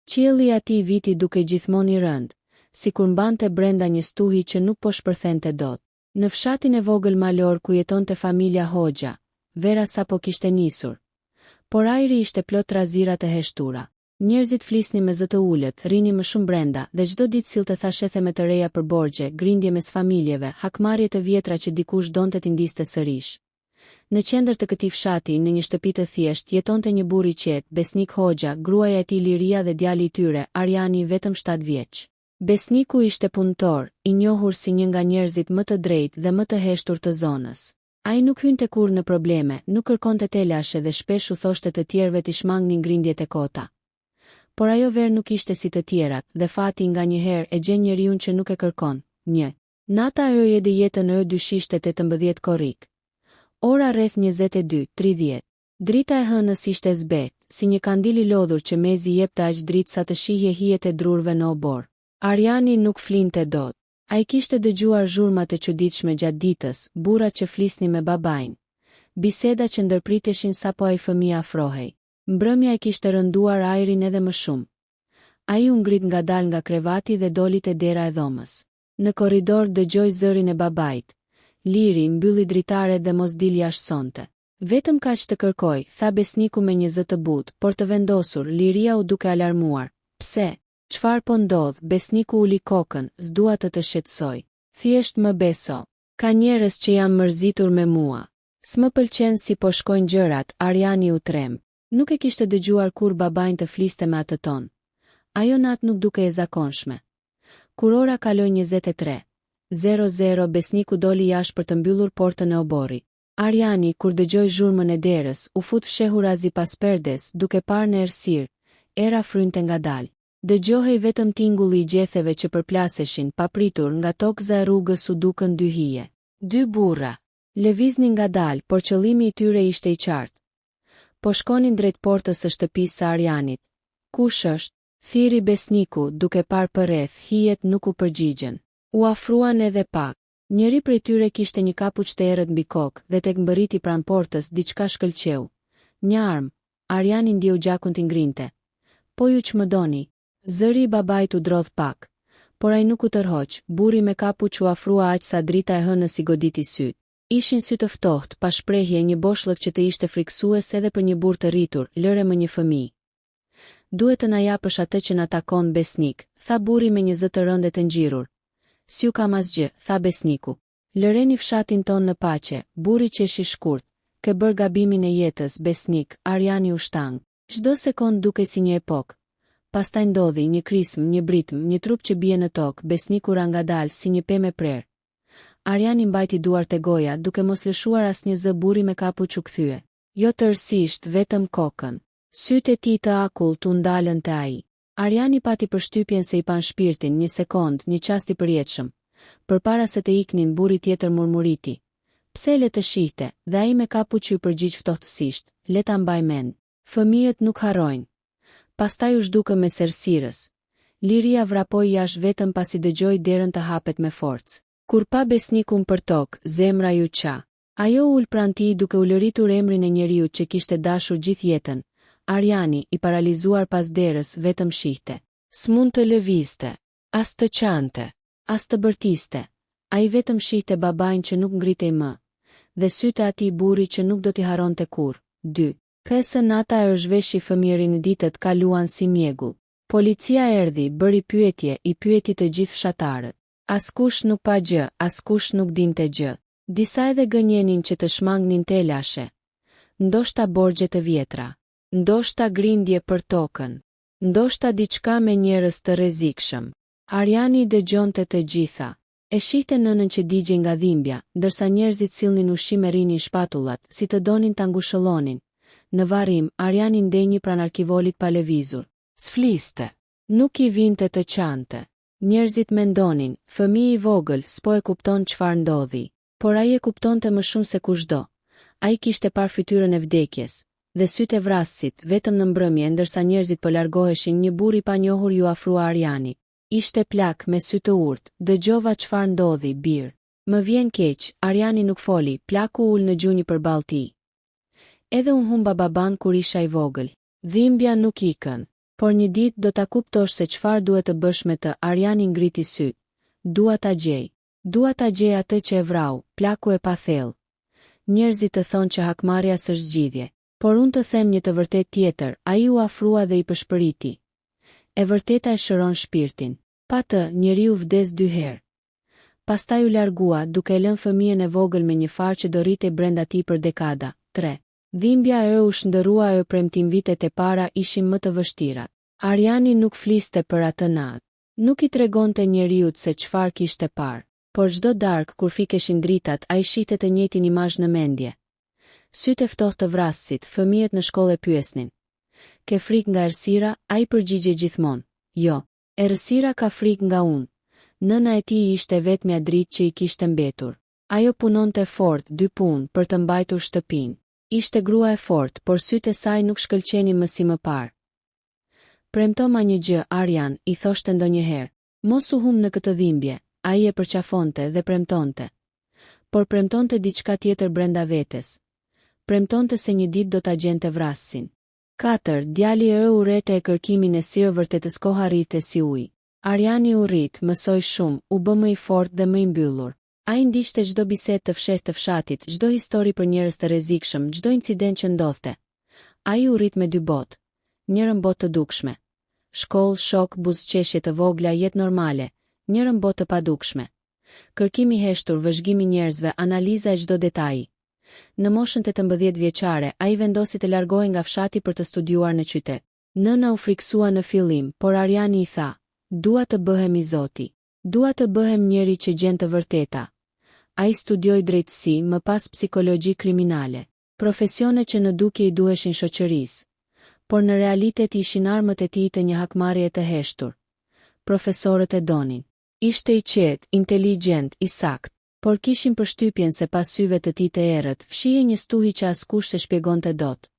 Qielli i atij viti duke gjithmonë i rënd, sikur mbante brenda një stuhi që nuk po shpërthente dot. Në fshatin e vogël malor ku jetonte familja Hoxha, vera sapo kishte nisur, por ajri ishte plot razirat e heshtura. Njerëzit flisnin me zë të ulët, rinin më shumë brenda, dhe çdo ditë sillte thashethe me të reja për borxhe, grindje mes familjeve, hakmarrje të vjetra që dikush donte t'i ndiste sërish. Në qendër të këtij fshati, në një shtëpi të thjeshtë, jetonte një burr i qetë, Besnik Hoxha, gruaja e tij Liria dhe djali i tyre, Arjani, vetëm 7 vjeç. Besniku ishte punëtor, i njohur si një nga njerëzit më të drejtë dhe më të heshtur të zonës. Ai nuk hynte kurrë në probleme, nuk kërkonte telashe dhe shpesh u thoshte të tjerëve t'i shmangnin grindjet e kota. Por ajo verë nuk ishte si të tjerat, dhe fati nganjëherë e gjen njeriun që nuk e kërkon. 1. Nata e ëjedi jetën e dyshishte 18 korrik. Ora rreth 22:30. Drita e hënës ishte zbetë, si një kandil i lodhur që mezi jepte aq dritë sa të shihje hijet e drurve në obor. Arjani nuk flinte dot. Ai kishte dëgjuar zhurmat e çuditshme gjatë ditës, burrat që flisnin me babain, biseda që ndërpriteshin sapo ai fëmia afrohej. Mbrëmja e kishte rënduar ajrin edhe më shumë. Ai u ngrit ngadalë nga krevati dhe doli te dera e dhomës. Në korridor dëgjoi zërin e babait. Liri mbylli dritaret dhe mos dili jashtë sonte. Vetëm kaq të kërkoj, tha Besniku me një zë të butë, por të vendosur. Liria u duke alarmuar. Pse? Çfarë po ndodh? Besniku uli kokën, s'dua të shqetësoj. Thjesht më beso. Ka njerëz që janë mërzitur me mua. S'më pëlqen si po shkojnë gjërat, Arjani u trem. Nuk e kishte dëgjuar kur babain të fliste me atë ton. Ajo natë nuk duke e zakonshme. Kur ora kaloi 23:00, Besniku doli jashtë për të mbyllur portën e oborit. Arjani, kur dëgjoi zhurmën e derës, u fut fshehurazi pas perdes, duke parë në errësirë, era frynte ngadalë. Dëgjohej vetëm tingulli i gjetheve që përplaseshin, papritur, nga tokëza e rrugës u dukën 2 hije. 2 burra. Lëviznin ngadalë, por qëllimi i tyre ishte i qartë. Po shkonin drejt portës së shtëpisë së Arjanit. Kush është? Thiri Besniku, duke parë përreth, hijet nuk u përgjigjen. U afruan edhe pak. Njëri prej tyre kishte një kapuç të errët mbi kokë dhe tek mbërriti pranë portës diçka shkëlqeu. Një armë. Arjani ndjeu gjakun t'i ngrinte. Po ju ç'mëdoni? Zëri i babait u drodh pak, por ai nuk u tërhoq. Burri me kapuç u afrua aq sa drita e hënës i goditi syt. Ishin sy të ftohtë, pa shprehje, një boshllëk që të ishte friksues edhe për një burr të rritur, lëre më një fëmijë. Duhet të na japësh atë që na takon, Besnik, tha burri me një zë të rëndë të ngjirur. Si u kam asgjë, tha Besniku. Lëreni fshatin ton në paqe, burri qeshi shkurt. Ke bër gabimin e jetës, Besnik, Arjani u shtang. Çdo sekond dukej si një epokë. Pastaj ndodhi një krism, një britm, një trup që bie në tokë. Besniku ra ngadalë si një pemë e prerë. Arjani mbajti duart e goja, duke mos lëshuar asnjë zë. Burri me kapuç u kthye. Jo tërësisht, vetëm kokën. Sytë e tij të akullt u ndalën te ai. Arjani pati përshtypjen se i pan shpirtin. Një sekond, një çast i përjetshëm. Përpara se të iknin, burri tjetër murmuriti. Pse le të shihte? Dhe ai me kapuç u përgjigj ftohtësisht. Le ta mbaj mend. Fëmijët nuk harrojnë. Pastaj u zhdukë me sersirës. Liria vrapoi jashtë vetëm pasi dëgjoi derën të hapet me forcë. Kur pa Besnikun për tokë, zemra ju qa. Ajo ul pranë tij duke u lëritur emrin e njeriu që kishte dashur gjithë jetën. Arjani, i paralizuar pas derës, vetëm shihte. S'mund të lëvizte, as të qante, as të bërtiste. Ai vetëm shihte babain që nuk ngritej më, dhe sytë e atij burri që nuk do t'i harronte kurrë. 2. Pesë nata e zhveshi fëmijërin, ditët kaluan si mjegull. Policia erdhi, bëri pyetje, i pyeti të gjithë fshatarët. Askush nuk pa gjë, askush nuk dinte gjë. Disa edhe gënjenin që të shmangnin telashe. Ndoshta borxhe të vjetra. Ndoshta grindje për tokën. Ndoshta diçka me njerëz të rrezikshëm. Arjani dëgjonte të gjitha. E shihte nënën që digjej nga dhimbja, ndërsa njerëzit sillnin ushqim e rinin shpatullat, si të donin ta ngushëllonin. Në varrim, Arjani ndenji pranë arkivolit pa lëvizur. S'fliste. Nuk i vinte të qante. Njerëzit mendonin, fëmijë i vogël s'po e kupton çfarë ndodhi. Por ai e kuptonte më shumë se kushdo. Ai kishte parë fytyrën e vdekjes dhe sytë e vrasësit vetëm në mbrëmje, ndërsa njerëzit po largoheshin. Një burr i panjohur ju afrua Arjanit. Ishte plak me sy të urtë. Dëgjova çfarë ndodhi, bir. Më vjen keq. Arjani nuk foli. Plaku ul në gjunjë përballë tij. Edhe unë humba baban kur isha i vogël. Dhimbja nuk ikën. Por një ditë do ta kuptosh se çfarë duhet të bësh me të. Ariani ngriti syt. Dua ta gjej. Dua ta gjej atë që e vrau, plaku e pathellë. Njerëzit të thonë që hakmarrja s'është zgjidhje, por unë të them një të vërtet tjetër. Ai u afrua dhe i përshpëriti. E vërteta e shëron shpirtin. Pa të, njeriu vdes 2 herë. Pastaj u largua, duke e lënë fëmijën e vogël me një farë që do rritej brenda tij për dekada. 3. Dhimbja e u shndërrua e premtim vitet e para ishin më të vështira. Ariani nuk fliste për atë natë. Nuk i tregonte njeriut se çfarë kishte parë, por çdo darkë kur fikeshin dritat, ai shihte të njëjtin imazh në mendje. Sytë e ftohtë të vrasësit, fëmijët në shkollë pyesnin. Ke frikë nga errësira? Ai përgjigje gjithmonë. Jo, errësira ka frikë nga unë. Nëna e tij ishte vetmja dritë që i kishte mbetur. Ajo punonte fort 2 punë për të mbajtur shtëpinë. Ishte grua e fortë, por sytë e saj nuk shkëlqenin më si më parë. Premto ma një gjë, Arjan, i thoshte ndonjëherë. Mos u hum në këtë dhimbje. Ai e përqafonte dhe premtonte. Por premtonte diçka tjetër brenda vetes. Premtonte se një ditë do ta gjente vrasësin. 4. Djali e urrete e kërkimin e sirë vërtetës koha rrite si ujë. Ariani u rrit, mësoi shumë, u bë më i fortë dhe më i mbyllur. Ai ndiqte çdo bisedë të fshehtë të fshatit, çdo histori për njerëz të rrezikshëm, çdo incident që ndodhte. Ai u rrit me 2 botë. Njërën botë të dukshme. Shkollë, shok, buzëqeshje të vogla, jetë normale. Njërën botë të padukshme. Kërkimi heshtur, vëzhgimi njerëzve, analiza e çdo detaji. Në moshën 18 vjeçare, ai vendosi të largohej nga fshati për të studiuar në qytet. Nëna u friksua në fillim, por Ariani i tha: "Dua të bëhem i Zoti. Dua të bëhem njeri që gjen të vërteta." Ai studioi drejtësi, më pas psikologji kriminale, profesione që në dukje i duheshin shoqërisë, por në realitet ishin armët e tij të një hakmarrje të heshtur. Profesorët e donin. Ishte i qetë, inteligjent, i saktë, por kishin përshtypjen se pas syve të tij të errët, fshihej një stuhi që askush se shpjegonte dot.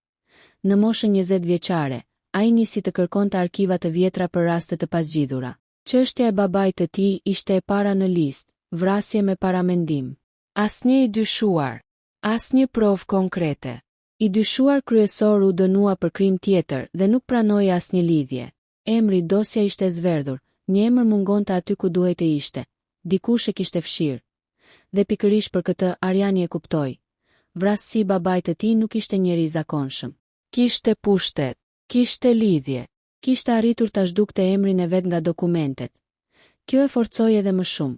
Në moshën 20 vjeçare, ai nisi të kërkonte arkiva të vjetra për raste të pazgjidhura. Çështja e babait të tij ishte e para në listë, vrasje me paramendim. Asnjë i dyshuar, asnjë provë konkrete. I dyshuar kryesor u dënua për krim tjetër dhe nuk pranoi asnjë lidhje. Emri dosja ishte zverdhur, një emër mungonte aty ku duhej të ishte. Dikush e kishte fshirë. Dhe pikërisht për këtë Ariani e kuptoi. Vrasësi i babait të tij nuk ishte njeri i zakonshëm. Kishte pushtet, kishte lidhje, kishte arritur ta zhdukte emrin e vet nga dokumentet. Kjo e forcoi edhe më shumë.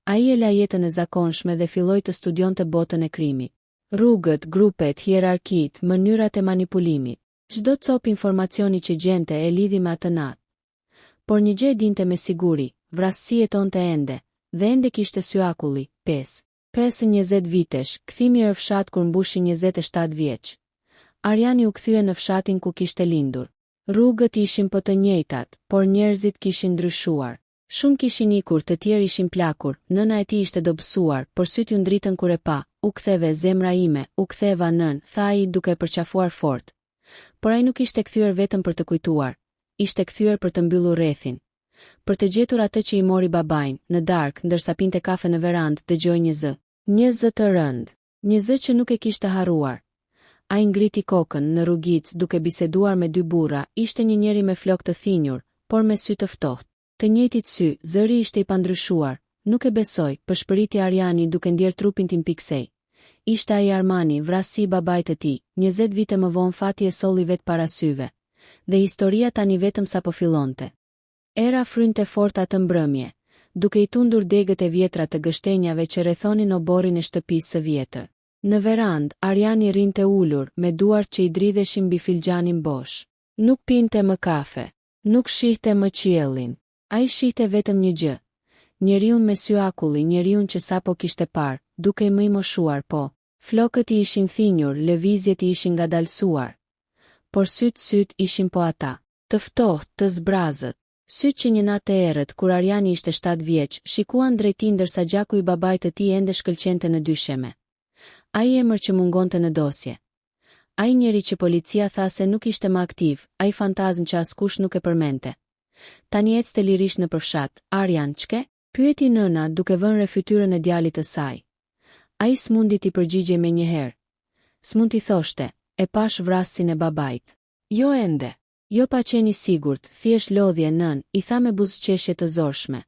Ai e la jetën e zakonshme dhe filloi të studionte botën e krimit. Rrugët, grupet, hierarkitë, mënyrat e manipulimit. Çdo cop informacioni që gjente e lidhi me atë natë. Por një gjë e dinte me siguri, vrasësi jetonte ende, dhe ende kishte syakulli. 5. 20 vitesh, kthimi në fshat kur mbushi 27 vjeç. Ariani u kthye në fshatin ku kishte lindur. Rrugët ishin po të njëjtat, por njerëzit kishin ndryshuar. Shumë kishin ikur, të tjerë ishin plakur, nëna e tij ishte dobësuar, por syt ju ndritën kur e pa. U ktheve zemra ime, u ktheva nën, tha ai duke përqafuar fort. Por ai nuk ishte kthyer vetëm për të kujtuar, ishte kthyer për të mbyllur rrethin. Për të gjetur atë që i mori babain, në darkë, ndërsa pinte kafe në verandë, dëgjoi një zë. Një zë të rënd, një zë që nuk e kishte harruar. Ai ngriti kokën në rrugicë duke biseduar me 2 burra, ishte një njeri me flokë të thinjur, por me sy të ftohtë. Të njëjtit sy, zëri ishte i pandryshuar. Nuk e besoj, përshpëriti Ariani duke ndjer trupin tim piksej. Ishte ai Armani, vrasësi i babait të tij, 20 vite më vonë fati e solli vet para syve. Dhe historia tani vetëm sapo fillonte. Era frynte fort atë mbrëmje, duke i tundur degët e vjetra të gështenjave që rrethonin oborrin e shtëpisë së vjetër. Në verandë, Ariani rinte ulur, me duart që i dridheshin mbi filxhanin bosh. Nuk pinte më kafe, nuk shihte më qiellin. Ai shihte vetëm një gjë. Njeriun me syakulli, njeriun që sapo kishte parë, duke më i moshuar, po. Flokët i ishin thinjur, lëvizjet i ishin ngadalsuar. Por syt ishin po ata. Të ftohtë, të zbrazët. Syt që një natë e errët, kur Ariani ishte 7 vjeç, shikuan drejtin ndërsa gjaku i babait të tij ende shkëlqente në dysheme. Ai emër që mungonte në dosje. Ai njeri që policia tha se nuk ishte më aktiv, ai fantazm që askush nuk e përmente. Tani ecte lirisht në përfshat. Arjan, ç'ke? Pyeti nëna duke vënë re fytyrën e djalit të saj. Ai s'mundi t'i përgjigjej menjëherë. S'mund t'i thoshte, e pash vrasësin e babait. Jo ende. Jo pa qeni sigurt, thjesht lodhje nën, I tha me buzëqeshje të zorshme.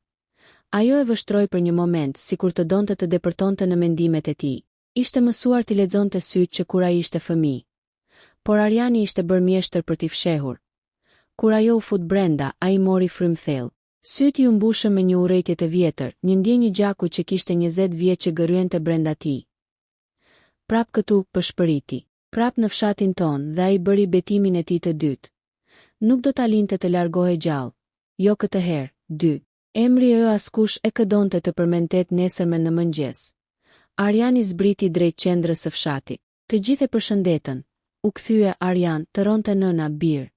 Ajo e vështroi për një moment, sikur të donte të depërtonte në mendimet e tij. Ishte mësuar t'i lexonte sytë që kur ai ishte fëmijë. Por Ariani ishte bërë mjeshtër për t'i fshehur. Kur ajo u fut brenda, ai mori frym thellë. Syti u mbushën me një urrëtie të vjetër, një ndjenjë gjaku që kishte 20 vjet që gëryente brenda tij. Prap këtu pëshpëriti. Prap në fshatin ton dhe ai bëri betimin e tij të dytë. Nuk do ta linte të largohej gjallë. Jo këtë herë, 2. Emri e askush e këdonte të përmendet nesërmen në mëngjes. Ariani zbriti drejt qendrës së fshatit. Të gjithë e përshëndetën. U kthye Arian, të ronte nëna bir.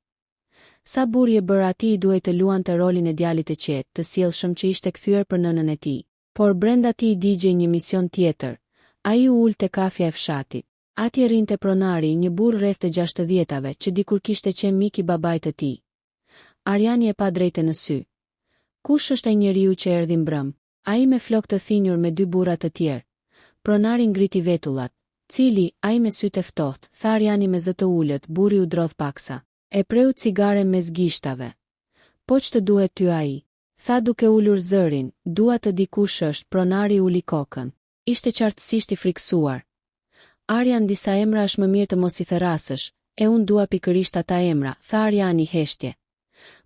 Sa burrë bër ati I duhej të luante rolin e djalit të qetë, të sjellshëm që ishte kthyer për nënën e tij. Por brenda tij digjej një mision tjetër. Ai u ul te kafja e fshatit. Atje rinte pronari, një burr rreth të 60-tave, që dikur kishte qenë mik I babait të tij. Ariani e pa drejtë në sy. Kush është ai njeriu që erdhi mbrëm? Ai me flokë të thinjur me 2 burra të tjerë. Pronari ngriti vetullat. Cili, ai me sytë e ftohtë, tha Ariani me zë të ulët, burri u drodh paksa. E preu cigaren mes gishtave. Po ç'të duhet ty ai? Tha duke ulur zërin, dua të di kush është, pronari uli kokën. Ishte qartësisht I friksuar. Arian, disa emra është më mirë të mos I therasësh, e unë dua pikërisht ata emra, tha Ariani heshtje.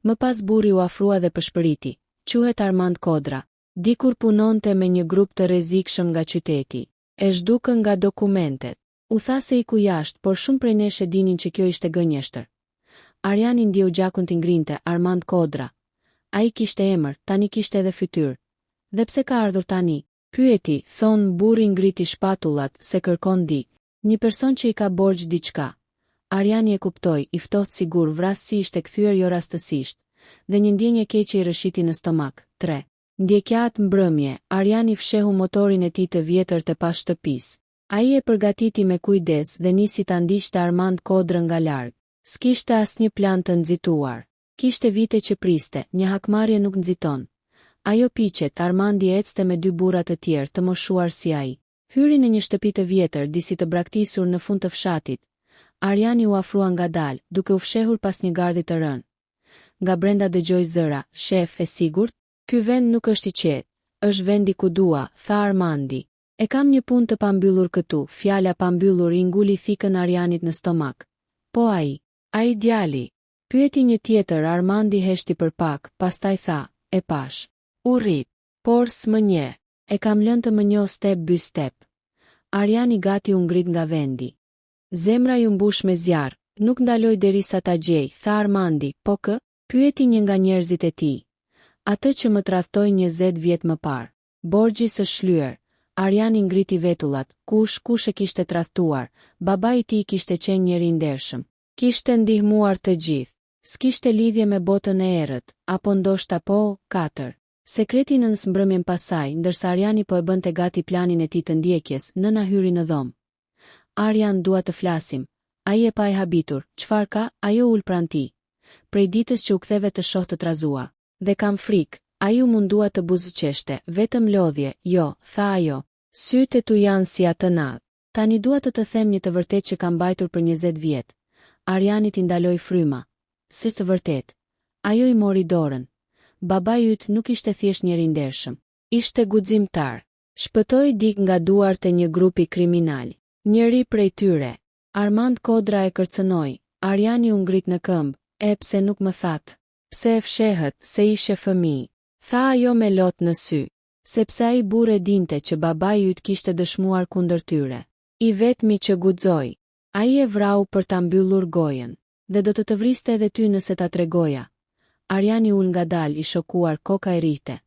Më pas burri u afrua dhe pëshpëriti. Quhet Armand Kodra. Dikur punonte me një grup të rrezikshëm nga qyteti. E zhdukën nga dokumentet. U tha se iku jashtë, por shumë prej nesh e dinin që kjo ishte gënjeshtër. Ariani ndjeu gjakun t'i ngrinte, Armand Kodra. Ai kishte emër, tani kishte edhe fytyrë. Dhe pse ka ardhur tani? Pyeti, thon burri ngriti shpatullat, se kërkon di. Një person që I ka borxh diçka. Ariani e kuptoi, I ftohtë sigur vrasësi ishte kthyer jo rastësisht, dhe një ndjenjë keqe I rrëshiti në stomak. 3. Ndjekjat mbrëmje, Ariani fshehu motorin e tij të vjetër të pas shtëpisë. Ai e përgatiti me kujdes dhe nisi ta ndiqte Armand Kodrën nga larg. S'kishte asnjë plan të nxituar. Kishte vite që priste, një hakmarrje nuk nxiton. Ajo piqet, Armandi ecte me 2 burra të tjerë të moshuar si ai. Hyri në një shtëpi të vjetër, disi të braktisur në fund të fshatit. Ariani u afrua ngadalë, duke u fshehur pas një gardi të rënë. Nga brenda dëgjoi zëra, "Shef, e sigurt? Ky vend nuk është I qetë, është vendi ku dua", tha Armandi. "E kam një punë të pambyllur këtu", fjala pambyllur I nguli thikën Arianit në stomak. "Po ai djali?" Pyeti një tjetër, Armandi heshti për pak, pastaj tha, "E pash. U rrit, por s'më nje. E kam lënë të më njoh step by step." Ariani gati u ngrit nga vendi. Zemra ju mbush me zjarr, nuk ndaloj derisa ta gjej, tha Armandi. "Po kë?" pyeti një nga njerëzit e tij. "Atë që më tradhtoi 20 vjet më parë." Borxhi së shlyer. Ariani ngriti vetullat. Kush e kishte tradhtuar? Babai I tij kishte qenë njeri I ndershëm. Kishte ndihmuar të gjithë. S'kishte lidhje me botën e errët, apo ndoshta po. 4. Sekreti në mbrëmjen pasaj, ndërsa Ariani po e bënte gati planin e tij të ndjekjes, nëna hyri në dhomë. "Arian, dua të flasim." Ai e pa e habitur. "Çfarë ka?" Ajo ul pranë tij. "Prej ditës që u ktheve të shoh të trazuar. Dhe kam frikë." Ai u mundua të buzëqeshte. "Vetëm lodhje." "Jo", tha ajo. "Sytë e tu janë si atë natë. Tani dua të them një të vërtetë që kam mbajtur për 20 vjet." Arianit I ndaloi fryma. "Si të vërtetë?" Ajo I mori dorën. "Babai yt nuk ishte thjesht njeri I ndershëm. Ishte guximtar. Shpëtoi dik nga duart e një grupi kriminal. Njëri prej tyre." Armand Kodra e kërcënoi. Ariani u ngrit në këmbë. Pse nuk më thatë?" "Pse e fshehët, se ishe fëmijë." Tha ajo me lot në sy. "Sepse ai burr e dinte që babai yt kishte dëshmuar kundër tyre. I vetmi që guxoi. Ai e vrau për ta mbyllur gojën. Dhe do të vriste edhe ty nëse ta tregoja." Ariani ul ngadalë I shokuar, koka e rrite.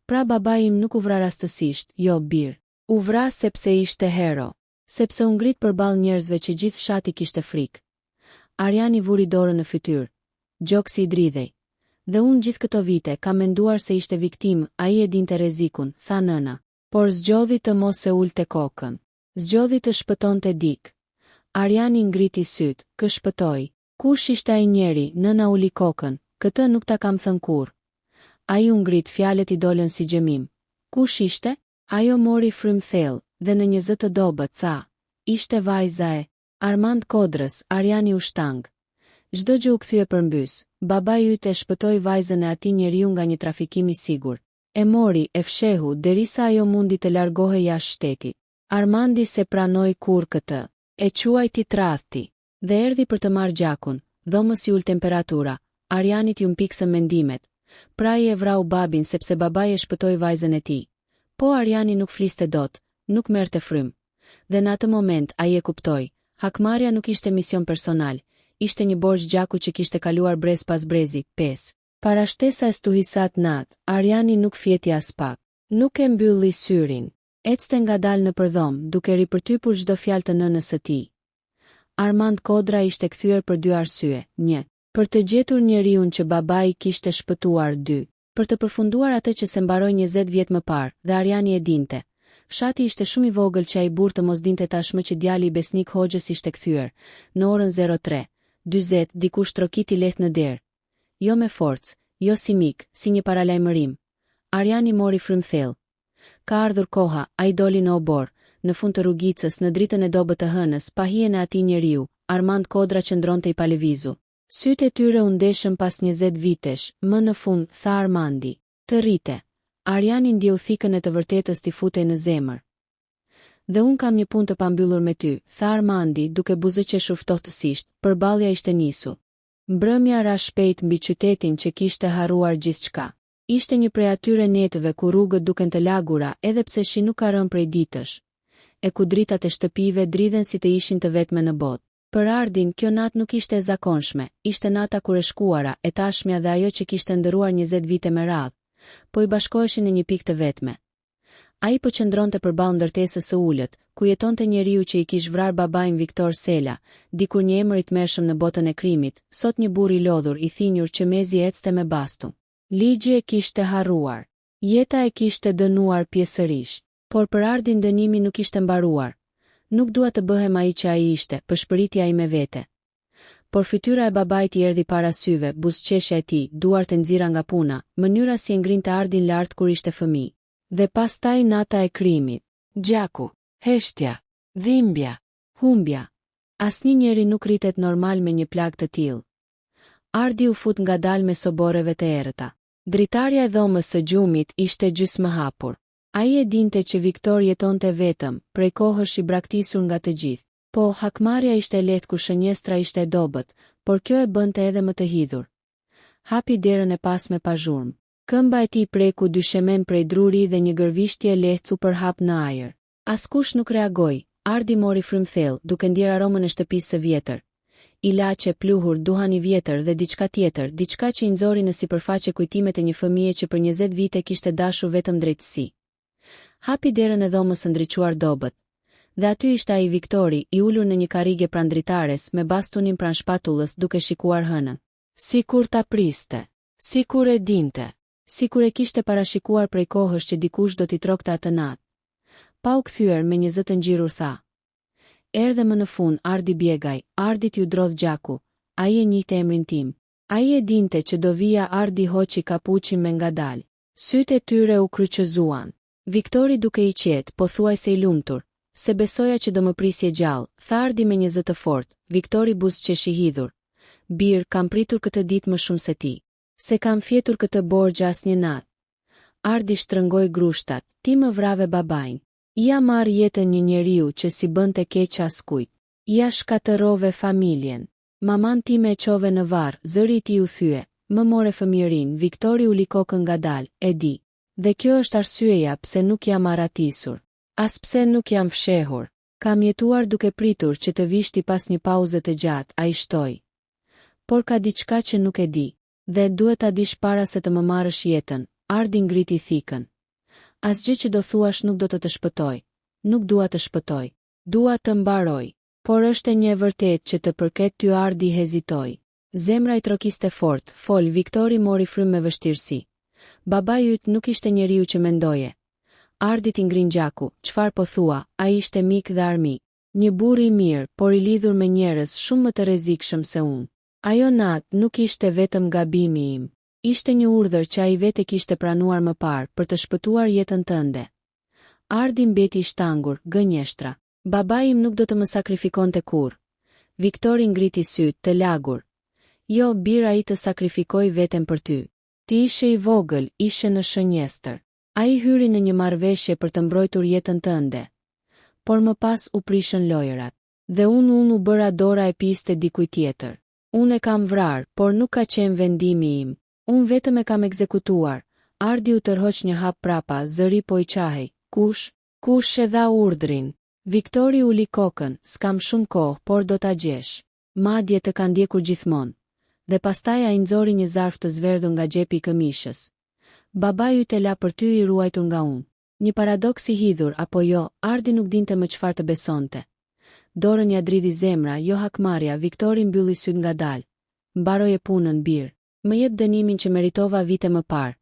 "Pra babai im nuk u vra rastësisht." "Jo, bir. U vra sepse ishte hero. Sepse u ngrit përballë njerëzve që gjithë fshati kishte frikë." Ariani vuri dorën në fytyrë. Gjoksi I dridhej. "Dhe unë gjithë këto vite kam menduar se ishte viktim, ai e dinte rrezikun", tha nëna. "Por zgjodhi të mos e ulte kokën. Zgjodhi të shpëtonte dik." Ariani ngriti syt. "Kë shpëtoi? Kush ishte ai njeri?" Nëna uli kokën. "Këtë nuk ta kam thënë kurrë." Ai u ngrit, fjalët I dolën si gjemim. "Kush ishte?" Ajo mori frym thellë dhe në një zë të dobët tha, "Ishte vajza e Armand Kodrës." Ariani u shtang. Çdo gjë u kthye përmbys. Babai yt e shpëtoi vajzën e atij njeriu nga një trafikim i sigurt. E mori, e fshehu, derisa ajo mundi të largohej jashtë shtetit. Armandi se pranoi kur këtë. E quajti tradhti. Dhe erdhi për të marrë gjakun. Dhomës i ul temperatura. Arjanit ju mpiksën mendimet. Pra i e vrau babin sepse babai e shpëtoi vajzën e tij. Po Arjani nuk fliste dot, nuk merrte frym. Dhe në atë moment ai e kuptoi. Hakmarrja nuk ishte mision personal, ishte një borxh gjaku që kishte kaluar brez pas brezi. 5. Para shtesa e stuhisat nat, Arjani nuk fjeti as pak. Nuk e mbylli syrin. Ecte ngadalë në përdhom, duke ripërtypur çdo fjalë të nënës së tij. Armand Kodra ishte kthyer për 2 arsye. 1. Për të gjetur njeriun që babai kishte shpëtuar. 2. Për të përfunduar atë që se mbaroi 20 vjet më parë, dhe Arjani e dinte. Fshati ishte shumë i vogël që ai burr të mos dinte tashmë që djali i Besnik Hoxhës ishte kthyer. Në orën 03:40 dikush trokiti lehtë në derë. Jo me forcë, jo si mik, si një paralajmërim. Arjani mori frym thellë. Ka ardhur koha, ai doli në obor, në fund të rrugicës, në dritën e dobët të hënës, pa hijen e atij njeriu. Armand Kodra qëndronte i palëvizu. Sytë e tyre u ndeshën pas 20 vitesh, më në fund, tha Armandi. Të rrite. Arjani ndjeu thikën e të vërtetës t'i futej në zemër. Dhe un kam një punë të pambyllur me ty, tha Armandi, duke buzëqeshur ftohtësisht. Përballja ishte nisu. Mbrëmja ra shpejt mbi qytetin që kishte harruar gjithçka. Ishte një prej atyre netëve ku rrugët duken të lagura, edhe pse shi nuk ka rënë prej ditësh. E ku dritat e shtëpive dridhen si të ishin të vetme në botë. Për Ardin, kjo natë nuk ishte e zakonshme, ishte nata kur e shkuara, e tashmja dhe ajo që kishte ndëruar 20 vite me radhë, po i bashkoheshin në një pikë të vetme. Ai po qëndronte përballë ndërtesës së ulët, ku jetonte njeriu që i kishte vrarë babain Viktor Sela, dikur një emër i tmerrshëm në botën e krimit, sot një burr i lodhur, i thinjur që mezi ecte me bastu. Ligji e kishte harruar. Jeta e kishte dënuar pjesërisht, por për Ardin dënimi nuk ishte mbaruar. Nuk dua të bëhem ai që ai ishte, përshpëriti ai me vete. Por fytyra e babait i erdhi para syve, buzëqeshja e tij, duart e nxira nga puna, mënyra si e ngrinte Ardin lart kur ishte fëmijë. Dhe pastaj nata e krimit. Gjaku, heshtja, dhimbja, humbja. Asnjë njeri nuk rritet normal me një plagë të tillë. Ardi u fut ngadalë me soboreve të errëta. Dritarja e dhomës së gjumit ishte gjysmë hapur. Ai e dinte që Viktor jetonte vetëm, prej kohësh i braktisur nga të gjithë. Po, hakmarrja ishte lehtë kur shënjestra ishte e dobët, por kjo e bënte edhe më të hidhur. Hapi derën e pasme pa zhurmë. Këmba e tij preku dyshemen prej druri dhe një gërvishtje lehtë u përhap në ajër. Askush nuk reagoi. Ardi mori frym thellë, duke ndjer aromën e shtëpisë së vjetër. Ilaçe, pluhur, duhan i vjetër dhe diçka tjetër, diçka që i nxori në sipërfaqe kujtimet e një fëmie që për 20 vite kishte dashur vetëm drejtësi. Hapi derën e dhomës së ndriçuar dobët. Dhe aty ishte ai Viktori, i ulur në një karrige pranë dritares, me bastunin pranë shpatullës, duke shikuar hënën. Sikur ta priste, sikur e dinte, sikur e kishte parashikuar prej kohësh që dikush do t'i trokte atë natë. Pa u kthyer me një zë të ngjirur tha. Erdhe më në fund, Ardi bjegaj, Ardit ju drodh gjaku, ai e njihte emrin tim. Ai e dinte që do vija. Ardi hoqi kapuçin me ngadalë. Sytë e tyre u kryqëzuan. Viktori duke i qetë, po thuajse i lumtur, se besoja që do më prisje gjallë, tha Ardi me një zë të fortë. Viktori buzëqesh i hidhur. Bir, kam pritur këtë ditë më shumë se ti. Se kam fjetur këtë borxh asnjë natë. Ardi shtrëngoi grushtat, ti më vrave babain. Ja marr jetën një njeriu që si bënte keq askujt. Ja shkatërrove familjen. Maman time e çove në varr, zëri i tij u thye, më more fëmijërinë. Viktori u li kokën ngadalë, e di. Dhe kjo është arsyeja pse nuk jam arratisur. As pse nuk jam fshehur. Kam jetuar duke pritur që të vishti pas një pauze të gjatë, ai shtoi. Por ka diçka që nuk e di, dhe duhet ta dish para se të më marrësh jetën. Ardi ngriti thikën. Asgjë që do thuash nuk do të shpëtoj. Nuk dua të shpëtoj. Dua të mbaroj. Por është e një e vërtetë që të përket ty. Ardi hezitoi. Zemra i trokiste fort, fol. Viktori mori frym me vështirësi. Babai yt nuk ishte njeriu që mendoje. Ardi t'i ngrin gjaku. Çfarë po thua? Ai ishte mik dhe armik. Një burr i mirë, por i lidhur me njerëz shumë më të rrezikshëm se unë. Ajo natë nuk ishte vetëm gabimi im. Ishte një urdhër që ai vetë kishte pranuar më parë për të shpëtuar jetën tënde. Ardi mbeti i shtangur, gënjeshtra. Babai im nuk do të më sakrifikonte kurrë. Viktori ngriti sytë, të lagur. Jo, bira i të sakrifikoj veten për ty. Ti ishe i vogël, ishe në shënjestër. A i hyri në një marrëveshje për të mbrojtur jetën tënde. Por më pas u prishën lojërat. Dhe unë u bëra dora e piste dikuj tjetër. Unë e kam vrarë, por nuk ka qenë vendimi im. Unë vetëm e kam ekzekutuar. Ardi u tërhoq një hap prapa, zëri po i qahej. Kush e dha urdhrin? Viktori uli kokën, s'kam shumë kohë, por do ta gjesh. Madje të ka ndjekur gjithmonë. Dhe pastaj ai nxori një zarf të zverdhur nga xhepi i këmishës. Babai yt e la për ty i ruajtur nga unë. Një paradoks i hidhur apo jo, Ardi nuk dinte më çfarë të besonte. Dorën ja dridhi zemra, jo hakmarrja, Viktori mbylli syt ngadalë. Mbaroje punën, bir. Më jep dënimin që meritova vite më parë.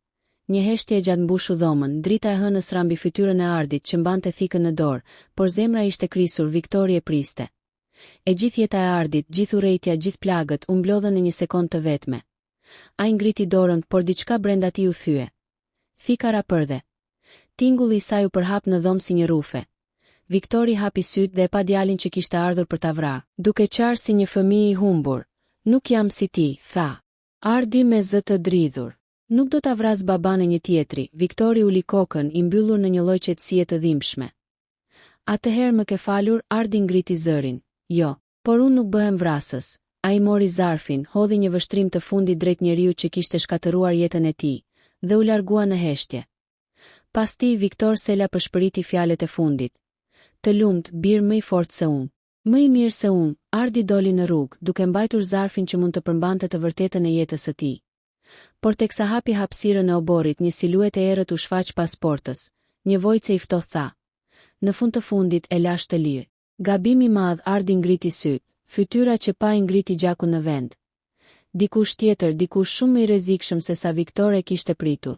Një heshtje e gjatë mbushu dhomën, drita e hënës rambi fytyrën e Ardit që mbante thikën në dorë, por zemra ishte krisur, Viktori e priste. E gjithë jeta e Ardit, gjithë urrejtja, gjithë plagët u mblodhën në një sekond të vetme. Ai ngriti dorën, por diçka brenda tij u thye. Thika rapërdhe. Tingulli i saj u përhap në dhomë si një rufe. Viktori hapi syt dhe e pa djalin që kishte ardhur për ta vrarë, duke qarë si një fëmijë i humbur. Nuk jam si ti, tha. Ardi me zë të dridhur. Nuk do ta vras baban e një tjetri, Viktori uli kokën i mbyllur në një lloj qetësie të dhimbshme. Atëherë më ke falur, Ardi ngriti zërin. Jo, por unë nuk bëhem vrasës. Ai mori zarfin, hodhi një vështrim të fundit drejt njeriu që kishte shkatëruar jetën e tij, dhe u largua në heshtje. Pas ti, Viktor Sela përshpëriti fjalët e fundit. Të lumt, bir më i fortë se unë. Më i mirë se unë, Ardi doli në rrugë, duke mbajtur zarfin që mund të përmbante të vërtetën e jetës së tij. Por teksa hapi hapësirën e oborrit, një siluet e errët u shfaq pas portës. Një vojce i ftohtë tha. Në fund të fundit e lash të lirë. Gabim i madh, Ardi ngriti syt, fytyra që pa i ngriti gjakun në vend. Dikush tjetër, dikush shumë më i rrezikshëm se sa Viktor e kishte pritur.